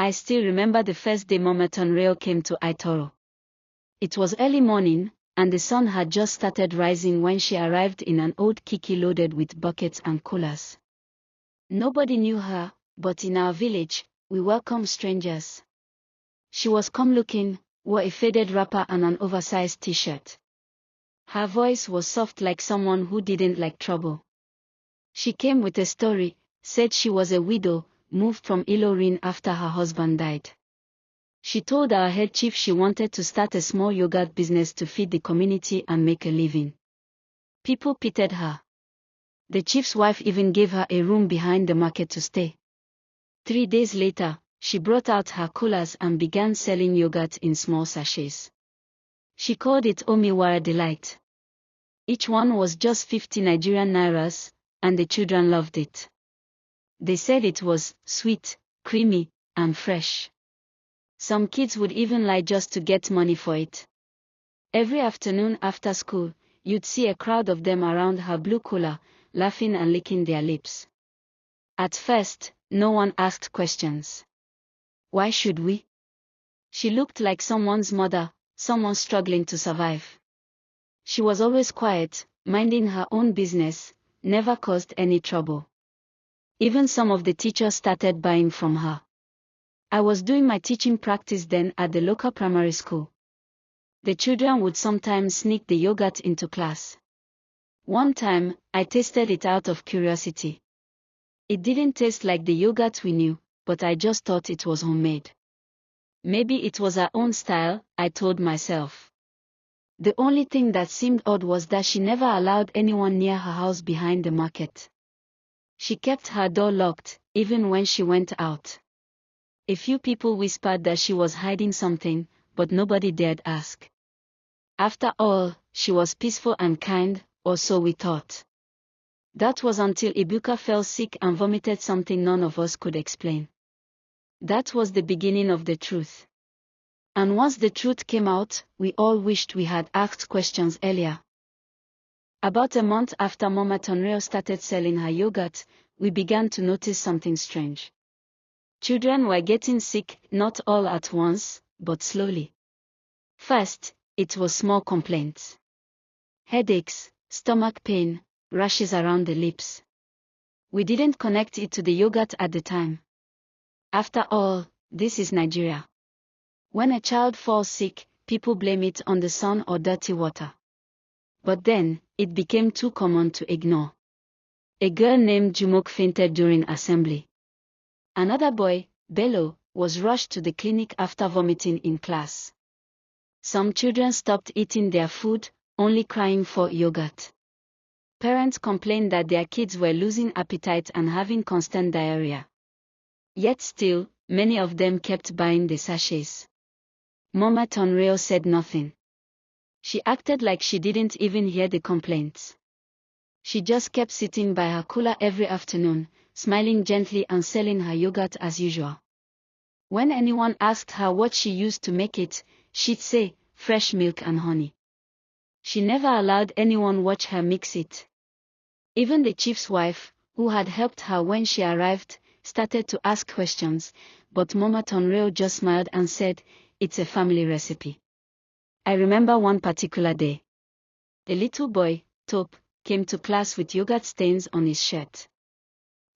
I still remember the first day Mama Tonreo came to Itoro. It was early morning, and the sun had just started rising when she arrived in an old kiki loaded with buckets and coolers. Nobody knew her, but in our village, we welcome strangers. She was calm-looking, wore a faded wrapper and an oversized t-shirt. Her voice was soft like someone who didn't like trouble. She came with a story, said she was a widow, moved from Ilorin after her husband died. She told our head chief she wanted to start a small yogurt business to feed the community and make a living. People pitied her. The chief's wife even gave her a room behind the market to stay. 3 days later, she brought out her coolers and began selling yogurt in small sachets. She called it Omiwara Delight. Each one was just 50 Nigerian nairas, and the children loved it. They said it was sweet, creamy, and fresh. Some kids would even lie just to get money for it. Every afternoon after school, you'd see a crowd of them around her blue cooler, laughing and licking their lips. At first, no one asked questions. Why should we? She looked like someone's mother, someone struggling to survive. She was always quiet, minding her own business, never caused any trouble. Even some of the teachers started buying from her. I was doing my teaching practice then at the local primary school. The children would sometimes sneak the yogurt into class. One time, I tasted it out of curiosity. It didn't taste like the yogurt we knew, but I just thought it was homemade. Maybe it was her own style, I told myself. The only thing that seemed odd was that she never allowed anyone near her house behind the market. She kept her door locked, even when she went out. A few people whispered that she was hiding something, but nobody dared ask. After all, she was peaceful and kind, or so we thought. That was until Ibuka fell sick and vomited something none of us could explain. That was the beginning of the truth. And once the truth came out, we all wished we had asked questions earlier. About a month after Mama Tonreo started selling her yogurt, we began to notice something strange. Children were getting sick, not all at once, but slowly. First, it was small complaints. Headaches, stomach pain, rashes around the lips. We didn't connect it to the yogurt at the time. After all, this is Nigeria. When a child falls sick, people blame it on the sun or dirty water. But then, it became too common to ignore. A girl named Jumok fainted during assembly. Another boy, Bello, was rushed to the clinic after vomiting in class. Some children stopped eating their food, only crying for yogurt. Parents complained that their kids were losing appetite and having constant diarrhea. Yet still, many of them kept buying the sachets. Mama Tonreo said nothing. She acted like she didn't even hear the complaints. She just kept sitting by her cooler every afternoon, smiling gently and selling her yogurt as usual. When anyone asked her what she used to make it, she'd say, fresh milk and honey. She never allowed anyone watch her mix it. Even the chief's wife, who had helped her when she arrived, started to ask questions, but Mama Tonreo just smiled and said, it's a family recipe. I remember one particular day. A little boy, Top, came to class with yogurt stains on his shirt.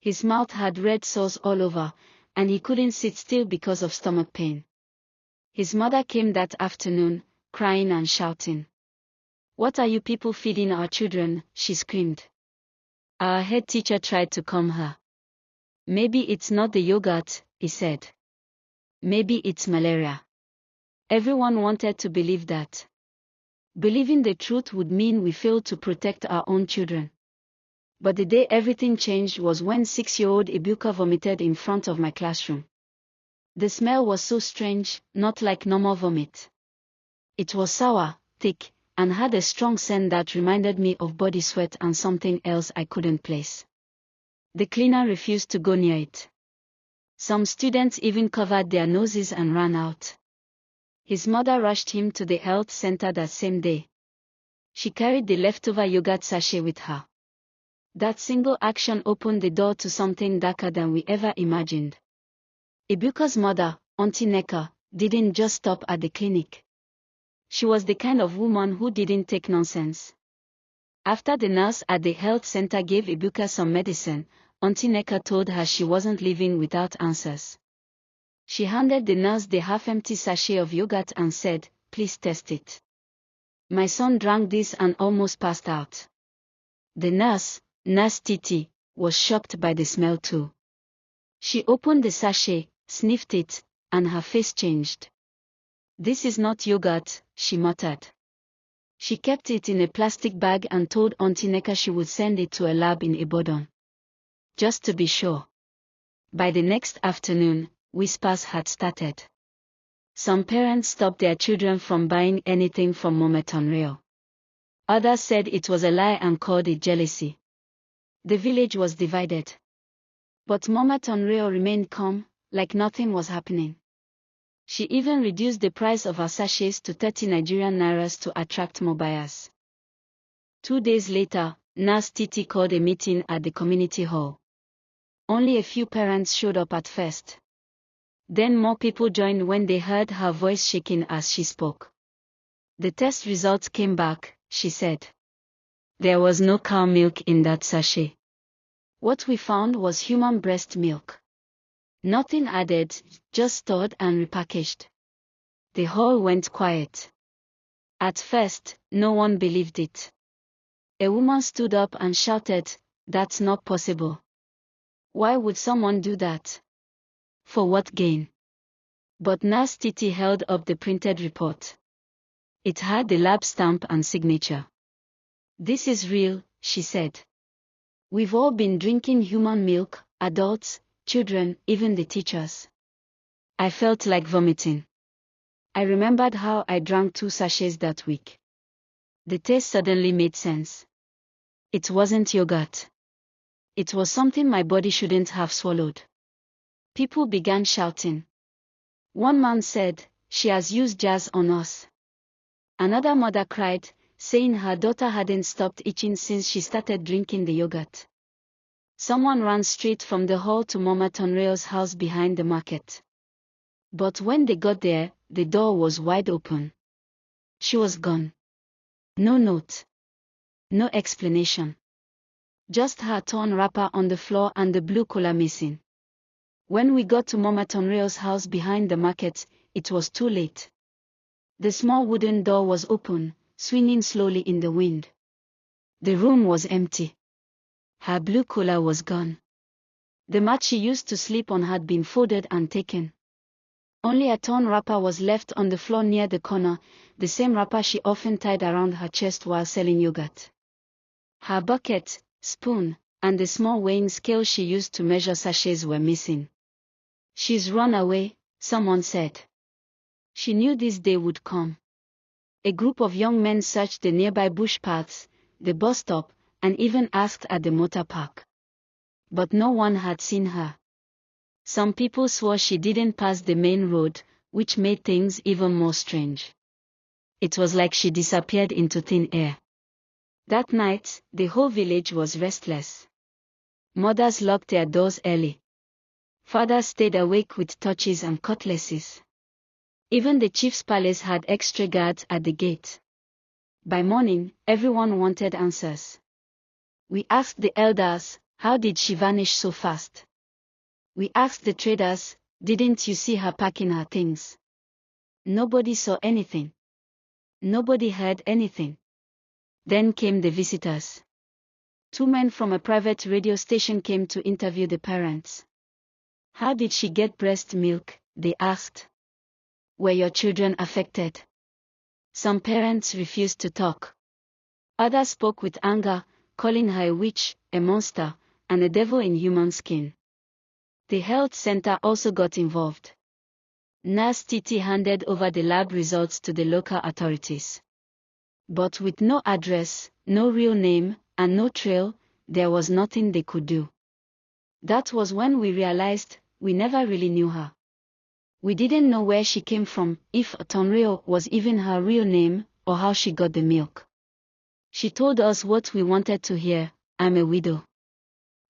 His mouth had red sores all over, and he couldn't sit still because of stomach pain. His mother came that afternoon, crying and shouting. What are you people feeding our children? She screamed. Our head teacher tried to calm her. Maybe it's not the yogurt, he said. Maybe it's malaria. Everyone wanted to believe that. Believing the truth would mean we failed to protect our own children. But the day everything changed was when 6-year-old Ibuka vomited in front of my classroom. The smell was so strange, not like normal vomit. It was sour, thick, and had a strong scent that reminded me of body sweat and something else I couldn't place. The cleaner refused to go near it. Some students even covered their noses and ran out. His mother rushed him to the health center that same day. She carried the leftover yogurt sachet with her. That single action opened the door to something darker than we ever imagined. Ibuka's mother, Auntie Neka, didn't just stop at the clinic. She was the kind of woman who didn't take nonsense. After the nurse at the health center gave Ibuka some medicine, Auntie Neka told her she wasn't leaving without answers. She handed the nurse the half-empty sachet of yogurt and said, "Please test it. My son drank this and almost passed out." The nurse, Nurse Titi, was shocked by the smell too. She opened the sachet, sniffed it, and her face changed. "This is not yogurt," she muttered. She kept it in a plastic bag and told Auntie Neka she would send it to a lab in Ibadan. Just to be sure. By the next afternoon, whispers had started. Some parents stopped their children from buying anything from Mometonreal. Others said it was a lie and called it jealousy. The village was divided. But Mometonreal remained calm, like nothing was happening. She even reduced the price of her sachets to 30 Nigerian nairas to attract more buyers. 2 days later, Nurse Titi called a meeting at the community hall. Only a few parents showed up at first. Then more people joined when they heard her voice shaking as she spoke. "The test results came back," she said. "There was no cow milk in that sachet. What we found was human breast milk. Nothing added, just stored and repackaged." The hall went quiet. At first, no one believed it. A woman stood up and shouted, "That's not possible. Why would someone do that? For what gain?" But Nurse Titi held up the printed report. It had the lab stamp and signature. "This is real," she said. "We've all been drinking human milk, adults, children, even the teachers." I felt like vomiting. I remembered how I drank 2 sachets that week. The taste suddenly made sense. It wasn't yogurt. It was something my body shouldn't have swallowed. People began shouting. One man said, "She has used jazz on us." Another mother cried, saying her daughter hadn't stopped itching since she started drinking the yogurt. Someone ran straight from the hall to Mama Tonreo's house behind the market. But when they got there, the door was wide open. She was gone. No note. No explanation. Just her torn wrapper on the floor and the blue collar missing. When we got to Mama Tonreo's house behind the market, it was too late. The small wooden door was open, swinging slowly in the wind. The room was empty. Her blue collar was gone. The mat she used to sleep on had been folded and taken. Only a torn wrapper was left on the floor near the corner, the same wrapper she often tied around her chest while selling yogurt. Her bucket, spoon, and the small weighing scale she used to measure sachets were missing. "She's run away," someone said. She knew this day would come. A group of young men searched the nearby bush paths, the bus stop, and even asked at the motor park. But no one had seen her. Some people swore she didn't pass the main road, which made things even more strange. It was like she disappeared into thin air. That night, the whole village was restless. Mothers locked their doors early. Fathers stayed awake with torches and cutlasses. Even the chief's palace had extra guards at the gate. By morning, everyone wanted answers. We asked the elders, "How did she vanish so fast?" We asked the traders, "Didn't you see her packing her things?" Nobody saw anything. Nobody heard anything. Then came the visitors. 2 men from a private radio station came to interview the parents. "How did she get breast milk?" they asked. "Were your children affected?" Some parents refused to talk. Others spoke with anger, calling her a witch, a monster, and a devil in human skin. The health center also got involved. Nurse Titi handed over the lab results to the local authorities. But with no address, no real name, and no trail, there was nothing they could do. That was when we realized we never really knew her. We didn't know where she came from, if Tonreo was even her real name, or how she got the milk. She told us what we wanted to hear: "I'm a widow.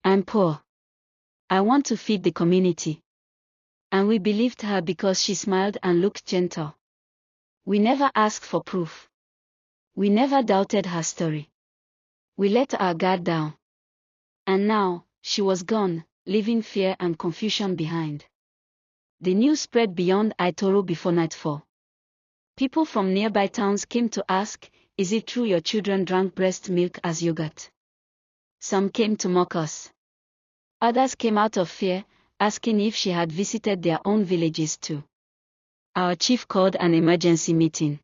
I'm poor. I want to feed the community. And we believed her because she smiled and looked gentle. We never asked for proof. We never doubted her story. We let our guard down. And now, she was gone, leaving fear and confusion behind. The news spread beyond Aitoro before nightfall. People from nearby towns came to ask, "Is it true your children drank breast milk as yogurt?" Some came to mock us. Others came out of fear, asking if she had visited their own villages too. Our chief called an emergency meeting.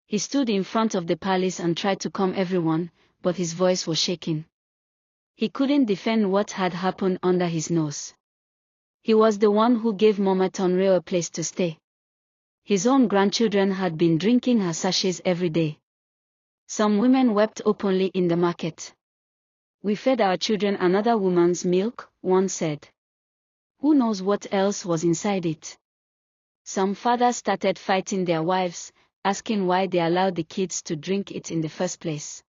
He stood in front of the palace and tried to calm everyone, but his voice was shaking. He couldn't defend what had happened under his nose. He was the one who gave Mama Tonreo a place to stay. His own grandchildren had been drinking her sachets every day. Some women wept openly in the market. "We fed our children another woman's milk," one said. "Who knows what else was inside it?" Some fathers started fighting their wives, asking why they allowed the kids to drink it in the first place.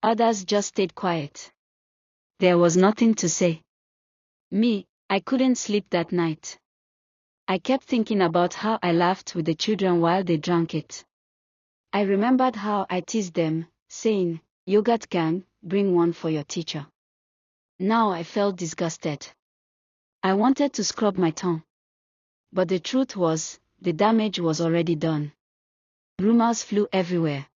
Others just stayed quiet. There was nothing to say. Me, I couldn't sleep that night. I kept thinking about how I laughed with the children while they drank it. I remembered how I teased them, saying, "Yogurt gang, bring one for your teacher." Now I felt disgusted. I wanted to scrub my tongue. But the truth was, the damage was already done. Rumors flew everywhere.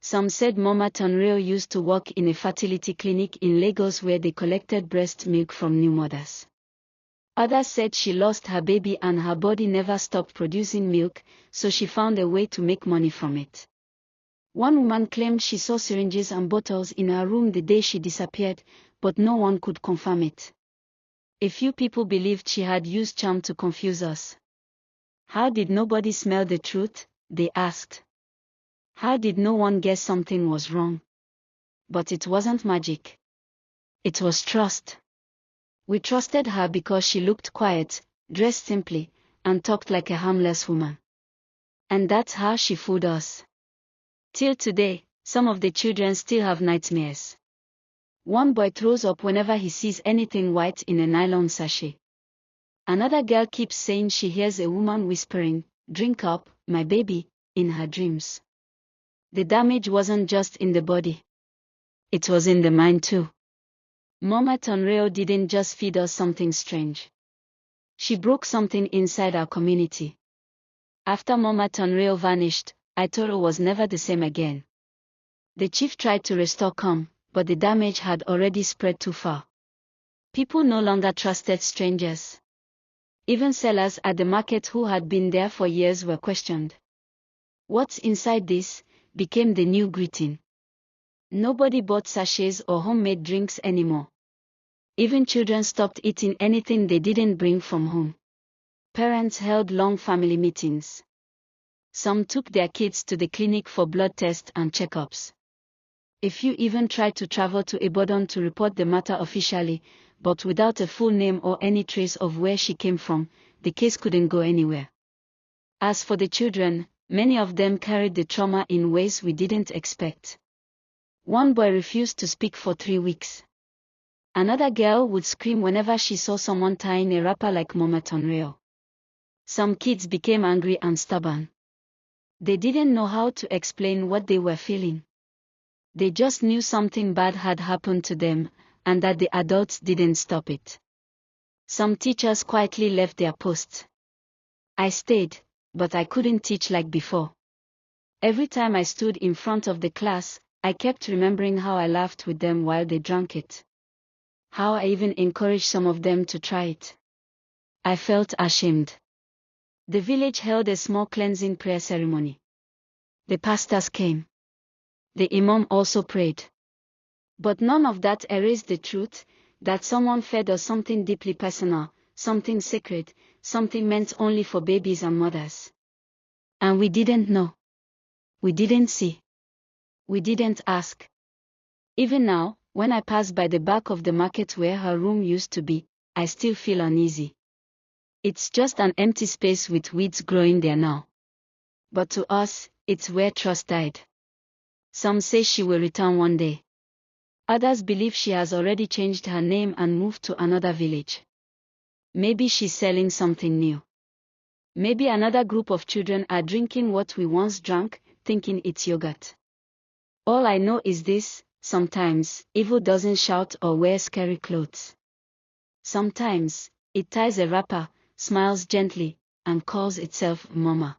Some said Mama Tonreo used to work in a fertility clinic in Lagos where they collected breast milk from new mothers. Others said she lost her baby and her body never stopped producing milk, so she found a way to make money from it. One woman claimed she saw syringes and bottles in her room the day she disappeared, but no one could confirm it. A few people believed she had used charm to confuse us. How did nobody smell the truth? They asked. How did no one guess something was wrong? But it wasn't magic. It was trust. We trusted her because she looked quiet, dressed simply, and talked like a harmless woman. And that's how she fooled us. Till today, some of the children still have nightmares. One boy throws up whenever he sees anything white in a nylon sachet. Another girl keeps saying she hears a woman whispering, "Drink up, my baby," in her dreams. The damage wasn't just in the body. It was in the mind too. Mama Tonreo didn't just feed us something strange. She broke something inside our community. After Mama Tonreo vanished, Aitoro was never the same again. The chief tried to restore calm, but the damage had already spread too far. People no longer trusted strangers. Even sellers at the market who had been there for years were questioned. "What's inside this?" became the new greeting. Nobody bought sachets or homemade drinks anymore. Even children stopped eating anything they didn't bring from home. Parents held long family meetings. Some took their kids to the clinic for blood tests and checkups. A few even tried to travel to Ibadan to report the matter officially, but without a full name or any trace of where she came from, the case couldn't go anywhere. As for the children, many of them carried the trauma in ways we didn't expect. One boy refused to speak for 3 weeks. Another girl would scream whenever she saw someone tying a wrapper like Mama Tonreo. Some kids became angry and stubborn. They didn't know how to explain what they were feeling. They just knew something bad had happened to them, and that the adults didn't stop it. Some teachers quietly left their posts. I stayed, but I couldn't teach like before. Every time I stood in front of the class, I kept remembering how I laughed with them while they drank it. How I even encouraged some of them to try it. I felt ashamed. The village held a small cleansing prayer ceremony. The pastors came. The imam also prayed. But none of that erased the truth, that someone fed us something deeply personal, something sacred, something meant only for babies and mothers. And we didn't know. We didn't see. We didn't ask. Even now, when I pass by the back of the market where her room used to be, I still feel uneasy. It's just an empty space with weeds growing there now. But to us, it's where trust died. Some say she will return one day. Others believe she has already changed her name and moved to another village. Maybe she's selling something new. Maybe another group of children are drinking what we once drank, thinking it's yogurt. All I know is this: sometimes, evil doesn't shout or wear scary clothes. Sometimes, it ties a wrapper, smiles gently, and calls itself Mama.